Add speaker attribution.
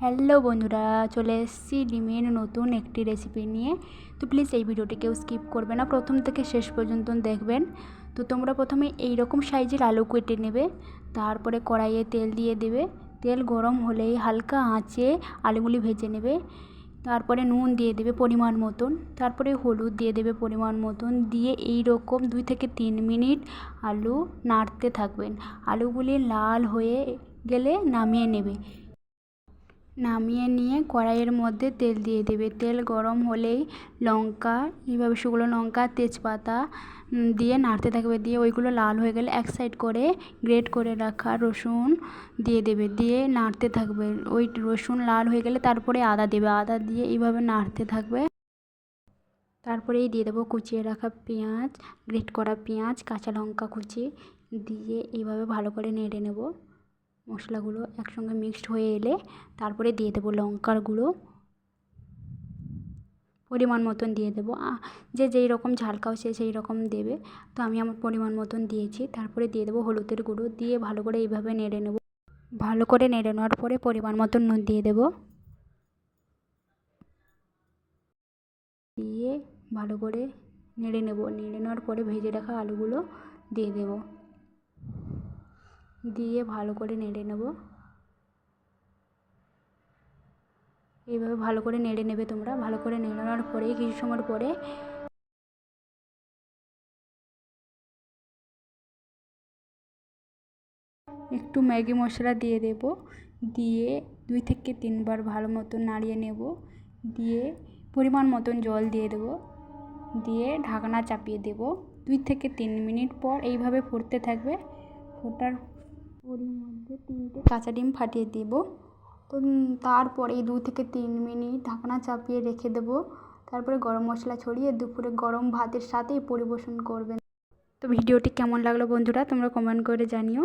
Speaker 1: Hello বন্ধুরা, চলে এসেছি ডিমের নতুন একটি রেসিপি নিয়ে। তো প্লিজ এই ভিডিওটি কেউ স্কিপ করবে না, প্রথম থেকে শেষ পর্যন্ত দেখবেন। তো তোমরা প্রথমে এই রকম সাইজের আলু কেটে নেবে, তারপরে কড়াইয়ে তেল দিয়ে দেবে। তেল গরম হলেই হালকা আঁচে আলুগুলি ভেজে নেবে। তারপরে নুন দিয়ে দেবে পরিমাণ মতন, তারপরে হলুদ দিয়ে দেবে পরিমাণ মতন, দিয়ে এই রকম 2 থেকে 3 মিনিট আলু নাড়তে থাকবেন। আলুগুলি লাল হয়ে গেলে নামিয়ে নেবে। নামিয়ে নিয়ে কড়াইয়ের মধ্যে তেল দিয়ে দেবে। তেল গরম হলেই লঙ্কা, এইভাবে শুকনো লঙ্কা, তেজপাতা দিয়ে নাড়তে থাকবে। দিয়ে ওইগুলো লাল হয়ে গেলে এক সাইড করে গ্রেট করে রাখা রসুন দিয়ে দেবে। দিয়ে নাড়তে থাকবে। ওই রসুন লাল হয়ে গেলে তারপরে আদা দেবে। আদা দিয়ে এইভাবে নাড়তে থাকবে। তারপরেই দিয়ে দেবো কুচিয়ে রাখা পেঁয়াজ, গ্রেট করা পেঁয়াজ, কাঁচা লঙ্কা কুচি দিয়ে এইভাবে ভালো করে নেড়ে নেব। মশলাগুলো একসঙ্গে মিক্সড হয়ে এলে তারপরে দিয়ে দেবো লঙ্কার গুঁড়ো পরিমাণ মতন দিয়ে দেবো। যে যেই রকম ঝাল খাও সে সেই রকম দেবে। তো আমি আমার পরিমাণ মতন দিয়েছি। তারপরে দিয়ে দেবো হলুদের গুঁড়ো, দিয়ে ভালো করে এইভাবে নেড়ে নেব। ভালো করে নেড়ে নেওয়ার পরে পরিমাণ মতন নুন দিয়ে দেবো। দিয়ে ভালো করে নেড়ে নেব। নেড়ে নেওয়ার পরে ভেজে রাখা আলুগুলো দিয়ে দেব। দিয়ে ভালো করে নেড়ে নেব। এইভাবে ভালো করে নেড়ে নেবে তোমরা। ভালো করে নেড়ে নেওয়ার পরে কিছু সময় পরে একটু ম্যাগি মশলা দিয়ে দেব। দিয়ে 2 থেকে 3 বার ভালো মতো নাড়িয়ে নেব। দিয়ে পরিমাণ মতন জল দিয়ে দেব। দিয়ে ঢাকনা চাপিয়ে দেব। 2 থেকে 3 মিনিট পর এইভাবে ফুটতে থাকবে। ফোটার ওর মধ্যে 3টে কাঁচা ডিম ফাটিয়ে দেব। তো তারপরে 2 থেকে 3 মিনিট ঢাকনা চাপিয়ে রেখে দেব। তারপরে গরম মশলা ছড়িয়ে দুপুরে গরম ভাতের সাথেই পরিবেশন করবেন। তো ভিডিওটি কেমন লাগলো বন্ধুরা, তোমরা কমেন্ট করে জানিও।